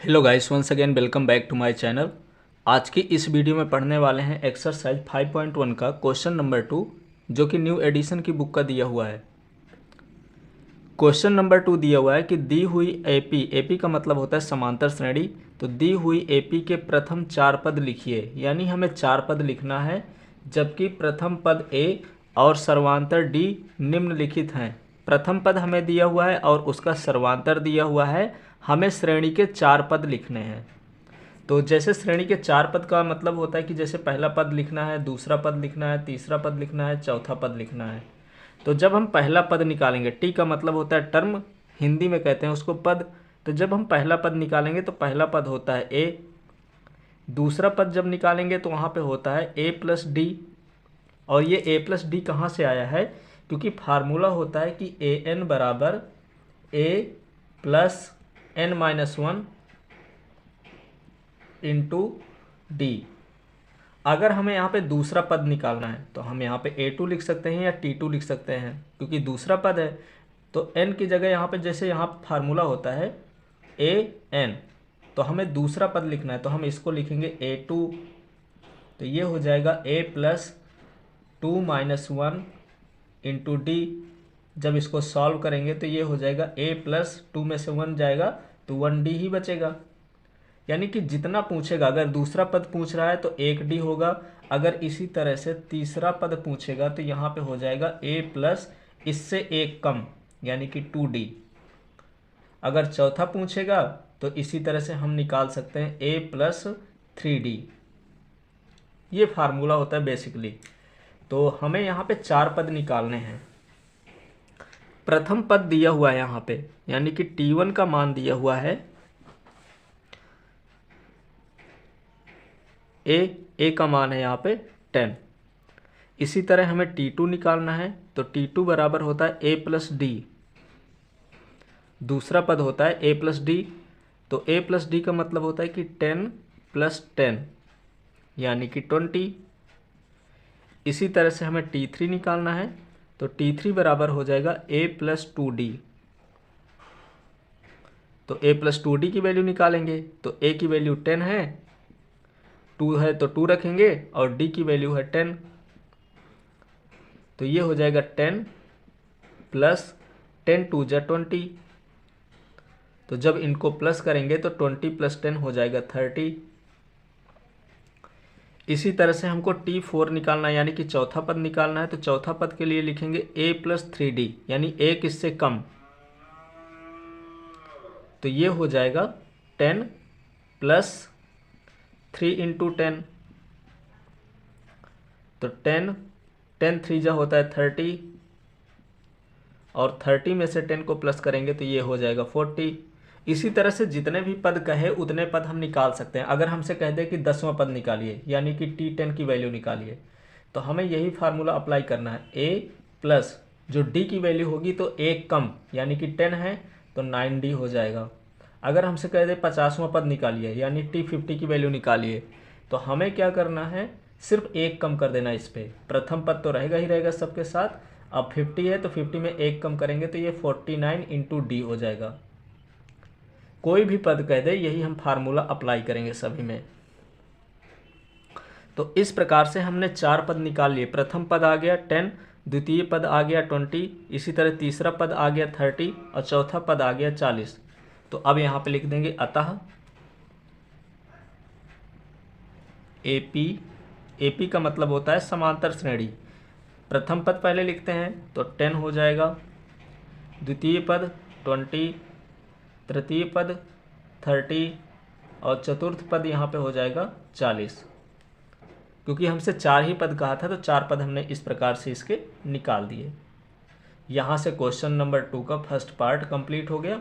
Hello guys, once again welcome back to my channel. आज की इस वीडियो में पढ़ने वाले हैं एक्सरसाइज 5.1 का क्वेश्चन नंबर 2, जो कि न्यू एडिशन की बुक का दिया हुआ है। क्वेश्चन नंबर 2 दिया हुआ है कि दी हुई एपी का मतलब होता है समांतर श्रेणी। तो दी हुई एपी के प्रथम 4 पद लिखिए, यानी हमें 4 पद लिखना है, जबकि प्रथम पद ए और सर्वांतर डी निम्नलिखित हैं। प्रथम पद हमें दिया हुआ है और उसका सर्वांतर दिया हुआ है। हमें श्रेणी के 4 पद लिखने हैं। तो जैसे श्रेणी के 4 पद का मतलब होता है कि जैसे पहला पद लिखना है, दूसरा पद लिखना है, तीसरा पद लिखना है, चौथा पद लिखना है। तो जब हम पहला पद निकालेंगे, टी का मतलब होता है टर्म, हिंदी में कहते हैं उसको पद। तो जब हम पहला पद निकालेंगे तो पहला पद होता है ए। दूसरा पद जब निकालेंगे तो वहाँ पे होता है ए प्लस डी। और ये ए प्लस डी कहाँ से आया है? क्योंकि फार्मूला होता है कि ए एन बराबर A plus N minus one into D. अगर हमें यहाँ पे दूसरा पद निकालना है तो हम यहाँ पे A2 लिख सकते हैं या T2 लिख सकते हैं, क्योंकि दूसरा पद है। तो n की जगह यहाँ पे जैसे यहाँ फार्मूला होता है AN, तो हमें दूसरा पद लिखना है तो हम इसको लिखेंगे A2। तो ये हो जाएगा A plus 2 minus 1 into D. जब इसको सॉल्व करेंगे तो ये हो जाएगा A प्लस 2 में से 1 जाएगा तो 1D ही बचेगा। यानी कि जितना पूछेगा, अगर दूसरा पद पूछ रहा है तो 1D होगा। अगर इसी तरह से तीसरा पद पूछेगा तो यहाँ पे हो जाएगा A प्लस इससे एक कम, यानी कि 2D। अगर चौथा पूछेगा तो इसी तरह से हम निकाल सकते हैं A प्लस 3D। ये फार्मूला होता है बेसिकली। तो हमें यहाँ पे 4 पद निकालने हैं। प्रथम पद दिया हुआ है यहाँ पे, यानी कि T1 का मान दिया हुआ है ए का मान है यहाँ पे 10। इसी तरह हमें T2 निकालना है तो T2 बराबर होता है A प्लस डी। दूसरा पद होता है A प्लस डी। तो A प्लस डी का मतलब होता है कि 10 प्लस 10 यानी कि 20। इसी तरह से हमें T3 निकालना है तो T3 बराबर हो जाएगा A प्लस 2D। तो A प्लस 2D की वैल्यू निकालेंगे तो A की वैल्यू 10 है, 2 है तो 2 रखेंगे, और D की वैल्यू है 10। तो ये हो जाएगा 10 प्लस 10 टू जा 20। तो जब इनको प्लस करेंगे तो 20 प्लस 10 हो जाएगा 30। इसी तरह से हमको T4 निकालना है, यानी कि चौथा पद निकालना है। तो चौथा पद के लिए लिखेंगे A प्लस 3D, यानी एक इससे कम। तो ये हो जाएगा 10 प्लस 3 इंटू 10। तो 10 3 जा होता है 30, और 30 में से 10 को प्लस करेंगे तो ये हो जाएगा 40। इसी तरह से जितने भी पद कहे उतने पद हम निकाल सकते हैं। अगर हमसे कह दे कि 10वां पद निकालिए, यानी कि T10 की वैल्यू निकालिए, तो हमें यही फार्मूला अप्लाई करना है। A प्लस जो D की वैल्यू होगी तो एक कम, यानी कि 10 है तो 9D हो जाएगा। अगर हमसे कह दे 50वां पद निकालिए, यानी T50 की वैल्यू निकालिए, तो हमें क्या करना है, सिर्फ एक कम कर देना इस पर। प्रथम पद तो रहेगा ही रहेगा सबके साथ। अब 50 है तो 50 में एक कम करेंगे तो ये 49 इंटू डी हो जाएगा। कोई भी पद कह दे, यही हम फार्मूला अप्लाई करेंगे सभी में। तो इस प्रकार से हमने 4 पद निकाल लिए। प्रथम पद आ गया 10, द्वितीय पद आ गया 20, इसी तरह तीसरा पद आ गया 30, और चौथा पद आ गया 40। तो अब यहाँ पे लिख देंगे अतः एपी का मतलब होता है समांतर श्रेणी। प्रथम पद पहले लिखते हैं तो 10 हो जाएगा, द्वितीय पद 20, तृतीय पद 30, और चतुर्थ पद यहाँ पे हो जाएगा 40। क्योंकि हमसे 4 ही पद कहा था तो 4 पद हमने इस प्रकार से इसके निकाल दिए। यहाँ से क्वेश्चन नंबर 2 का फर्स्ट पार्ट कंप्लीट हो गया।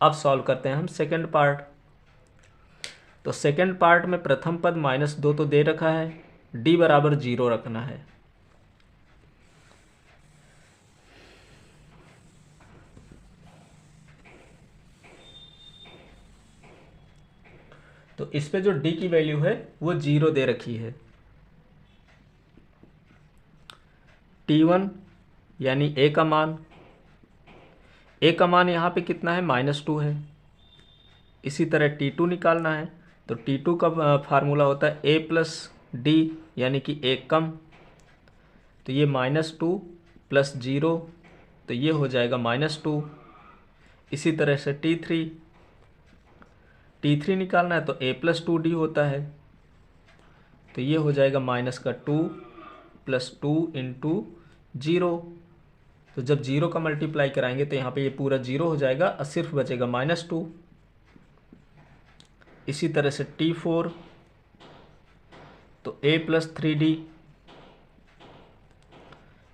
अब सॉल्व करते हैं हम सेकंड पार्ट। तो सेकंड पार्ट में प्रथम पद -2 तो दे रखा है, D बराबर 0 रखना है। तो इस पे जो D की वैल्यू है वो 0 दे रखी है। T1 यानी A का मान, A का मान यहाँ पे कितना है, -2 है। इसी तरह T2 निकालना है तो T2 का फार्मूला होता है A प्लस डी, यानी कि एक कम, तो ये -2 प्लस 0, तो ये हो जाएगा -2। इसी तरह से T3 निकालना है तो A प्लस 2D होता है, तो ये हो जाएगा -2 प्लस 2 इंटू 0। तो जब 0 का मल्टीप्लाई कराएंगे तो यहाँ पे ये पूरा 0 हो जाएगा और सिर्फ बचेगा -2। इसी तरह से T4 तो A प्लस 3D,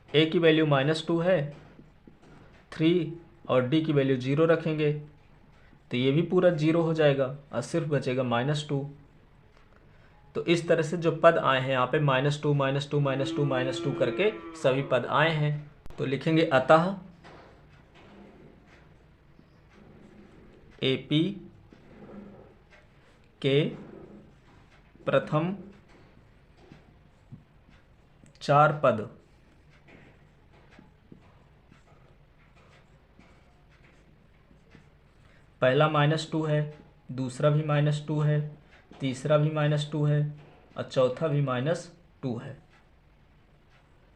A की वैल्यू -2 है, 3 और D की वैल्यू 0 रखेंगे तो ये भी पूरा 0 हो जाएगा और सिर्फ बचेगा -2। तो इस तरह से जो पद आए हैं यहाँ पे -2 -2 -2 -2 करके सभी पद आए हैं। तो लिखेंगे अतः AP के प्रथम 4 पद पहला -2 है, दूसरा भी -2 है, तीसरा भी -2 है और चौथा भी -2 है।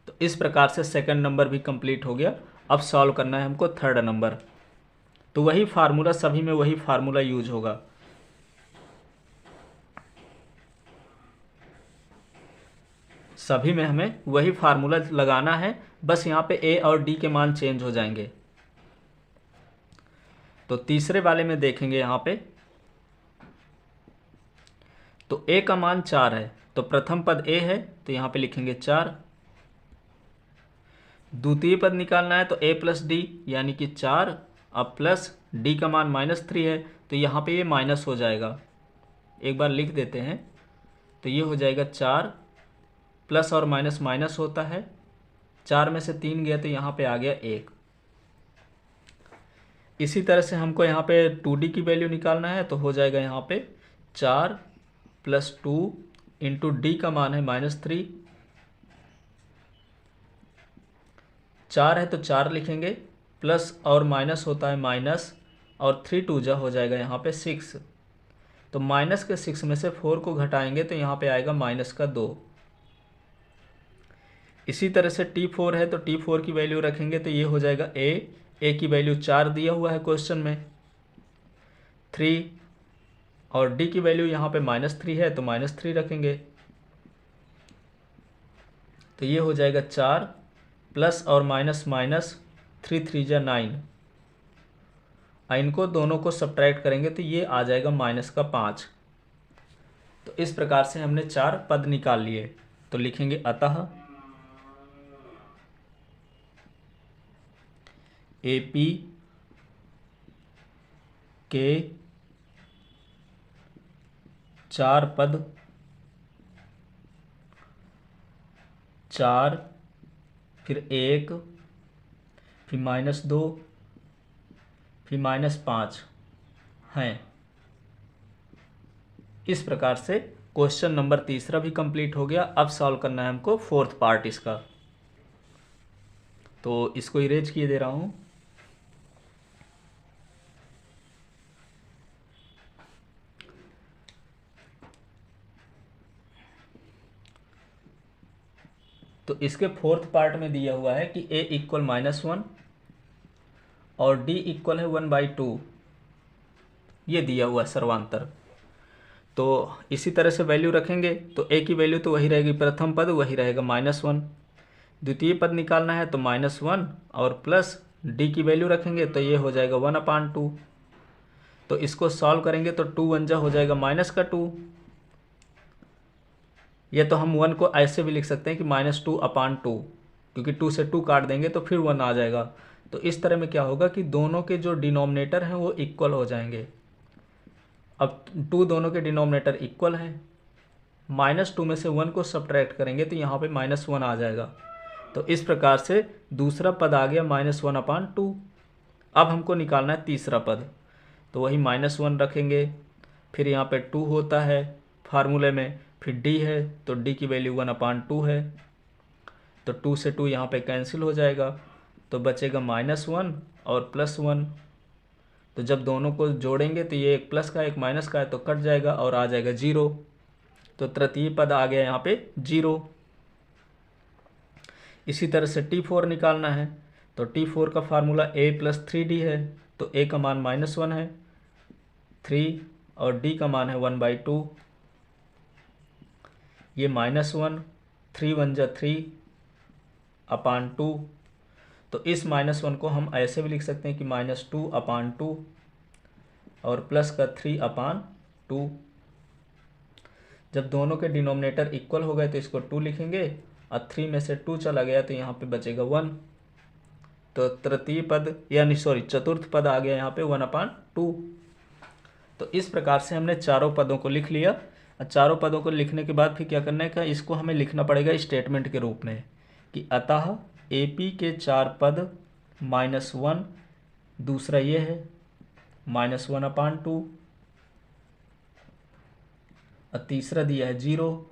तो इस प्रकार से सेकंड नंबर भी कंप्लीट हो गया। अब सॉल्व करना है हमको थर्ड नंबर। तो वही फार्मूला, सभी में वही फार्मूला यूज होगा। सभी में हमें वही फार्मूला लगाना है, बस यहाँ पे A और D के मान चेंज हो जाएंगे। तो तीसरे वाले में देखेंगे यहाँ पे, तो A का मान 4 है, तो प्रथम पद A है तो यहाँ पे लिखेंगे 4। द्वितीय पद निकालना है तो A प्लस डी, यानी कि 4 अब प्लस D का मान -3 है तो यहाँ पे ये माइनस हो जाएगा। एक बार लिख देते हैं, तो ये हो जाएगा 4 प्लस और माइनस माइनस होता है, 4 में से 3 गया तो यहाँ पे आ गया 1। इसी तरह से हमको यहाँ पे 2D की वैल्यू निकालना है तो हो जाएगा यहाँ पे 4 प्लस 2 इंटू डी का मान है -3, 4 है तो 4 लिखेंगे, प्लस और माइनस होता है माइनस, और 3 2 जा हो जाएगा यहाँ पे 6। तो माइनस के 6 में से 4 को घटाएंगे तो यहाँ पे आएगा -2। इसी तरह से T4 है तो T4 की वैल्यू रखेंगे तो ये हो जाएगा A की वैल्यू 4 दिया हुआ है क्वेश्चन में, 3, और D की वैल्यू यहाँ पे -3 है तो -3 रखेंगे, तो ये हो जाएगा 4 प्लस और माइनस माइनस, 3 3 जा 9, इनको दोनों को सब्ट्रैक्ट करेंगे तो ये आ जाएगा -5। तो इस प्रकार से हमने 4 पद निकाल लिए। तो लिखेंगे अतः AP के 4 पद 4 फिर 1 फिर -2 फिर -5 हैं। इस प्रकार से क्वेश्चन नंबर तीसरा भी कंप्लीट हो गया। अब सॉल्व करना है हमको फोर्थ पार्ट इसका। तो इसको इरेज किए दे रहा हूँ। तो इसके फोर्थ पार्ट में दिया हुआ है कि A इक्वल -1 और D इक्वल है 1/2, ये दिया हुआ है सर्वांतर। तो इसी तरह से वैल्यू रखेंगे तो A की वैल्यू तो वही रहेगी, प्रथम पद वही रहेगा -1, द्वितीय पद निकालना है तो -1 और प्लस D की वैल्यू रखेंगे तो ये हो जाएगा 1/2। तो इसको सॉल्व करेंगे तो 2 1 जा हो जाएगा -2, या तो हम 1 को ऐसे भी लिख सकते हैं कि -2/2, क्योंकि 2 से 2 काट देंगे तो फिर 1 आ जाएगा। तो इस तरह में क्या होगा कि दोनों के जो डिनोमिनेटर हैं वो इक्वल हो जाएंगे। अब 2 दोनों के डिनोमिनेटर इक्वल हैं, -2 में से 1 को सब्ट्रैक्ट करेंगे तो यहाँ पे -1 आ जाएगा। तो इस प्रकार से दूसरा पद आ गया -1/2। अब हमको निकालना है तीसरा पद, तो वही -1 रखेंगे, फिर यहाँ पे 2 होता है फार्मूले में, फिर D है तो D की वैल्यू 1/2 है, तो 2 से 2 यहाँ पे कैंसिल हो जाएगा, तो बचेगा -1 और +1, तो जब दोनों को जोड़ेंगे तो ये एक प्लस का एक माइनस का है तो कट जाएगा और आ जाएगा 0। तो तृतीय पद आ गया यहाँ पे 0। इसी तरह से T4 निकालना है तो T4 का फार्मूला a + 3d है, तो a का मान -1 है, 3 और d का मान है 1/2। ये -1, 3 × 1 = 3/2। तो इस -1 को हम ऐसे भी लिख सकते हैं कि -2/2 और प्लस का 3/2। जब दोनों के डिनोमिनेटर इक्वल हो गए तो इसको 2 लिखेंगे और 3 में से 2 चला गया तो यहाँ पे बचेगा 1। तो तृतीय पद यानी चतुर्थ पद आ गया यहाँ पे 1/2। तो इस प्रकार से हमने चारों पदों को लिख लिया। और चारों पदों को लिखने के बाद फिर क्या करना है, इसको हमें लिखना पड़ेगा स्टेटमेंट के रूप में कि अतः AP के 4 पद -1, दूसरा ये है -1/2 और तीसरा दिया है 0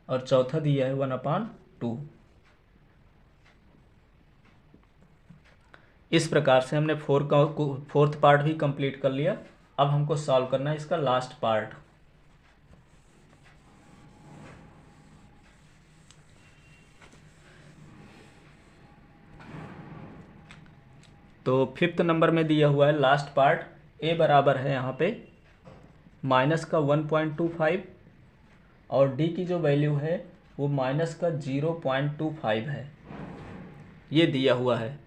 और चौथा दिया है 1/2। इस प्रकार से हमने फोर्थ पार्ट भी कंप्लीट कर लिया। अब हमको सॉल्व करना है इसका लास्ट पार्ट। तो 5th नंबर में दिया हुआ है लास्ट पार्ट, a बराबर है यहाँ पे -1.25 और d की जो वैल्यू है वो -0.25 है, ये दिया हुआ है।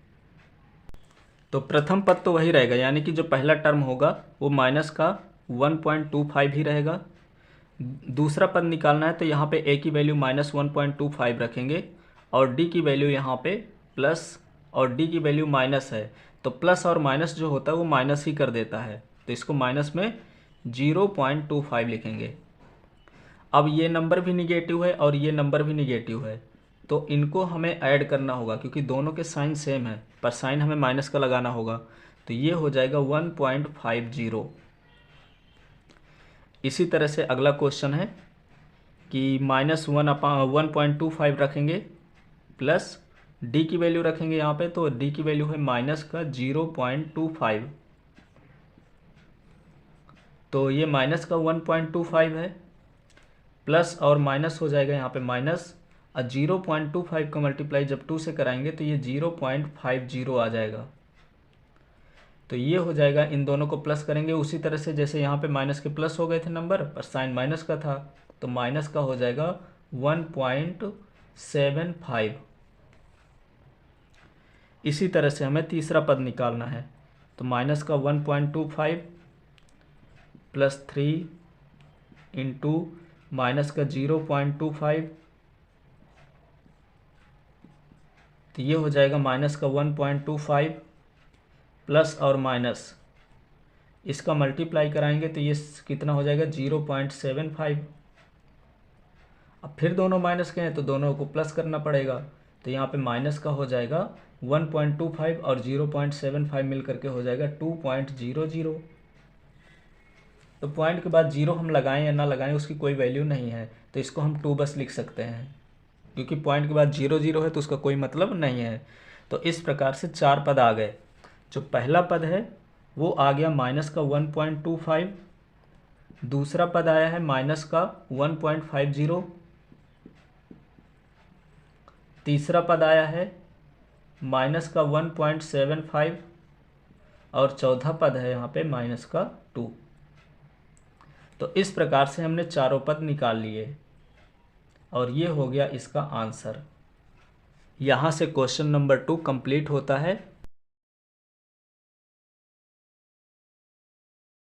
तो प्रथम पद तो वही रहेगा, यानी कि जो पहला टर्म होगा वो -1.25 ही रहेगा। दूसरा पद निकालना है तो यहाँ पे a की वैल्यू -1.25 रखेंगे और d की वैल्यू यहाँ पे प्लस और d की वैल्यू माइनस है, तो प्लस और माइनस जो होता है वो माइनस ही कर देता है, तो इसको माइनस में 0.25 लिखेंगे। अब ये नंबर भी निगेटिव है और ये नंबर भी निगेटिव है, तो इनको हमें ऐड करना होगा क्योंकि दोनों के साइन सेम है, पर साइन हमें माइनस का लगाना होगा। तो ये हो जाएगा 1.50। इसी तरह से अगला क्वेश्चन है कि -1.25 रखेंगे प्लस d की वैल्यू रखेंगे यहाँ पे, तो d की वैल्यू है -0.25, तो ये माइनस का 1.25 है, प्लस और माइनस हो जाएगा यहाँ पे माइनस, और 0.25 का मल्टीप्लाई जब 2 से कराएंगे तो ये 0.50 आ जाएगा। तो ये हो जाएगा, इन दोनों को प्लस करेंगे उसी तरह से जैसे यहाँ पे माइनस के प्लस हो गए थे नंबर, पर साइन माइनस का था, तो माइनस का हो जाएगा 1.75। इसी तरह से हमें तीसरा पद निकालना है, तो माइनस का 1.25 प्लस 3 इंटू माइनस का 0.25, तो ये हो जाएगा माइनस का 1.25 प्लस और माइनस, इसका मल्टीप्लाई कराएंगे तो ये कितना हो जाएगा 0.75। अब फिर दोनों माइनस के हैं तो दोनों को प्लस करना पड़ेगा, तो यहाँ पे माइनस का हो जाएगा 1.25 और 0.75 मिल करके हो जाएगा 2.00। तो पॉइंट के बाद 0 हम लगाएं या ना लगाएं उसकी कोई वैल्यू नहीं है, तो इसको हम 2 बस लिख सकते हैं, क्योंकि पॉइंट के बाद 0 है तो उसका कोई मतलब नहीं है। तो इस प्रकार से 4 पद आ गए। जो पहला पद है वो आ गया माइनस का 1.25, दूसरा पद आया है माइनस का 1.50, तीसरा पद आया है माइनस का 1.75 और चौथा पद है यहाँ पे माइनस का 2। तो इस प्रकार से हमने चारों पद निकाल लिए और ये हो गया इसका आंसर। यहाँ से क्वेश्चन नंबर 2 कंप्लीट होता है।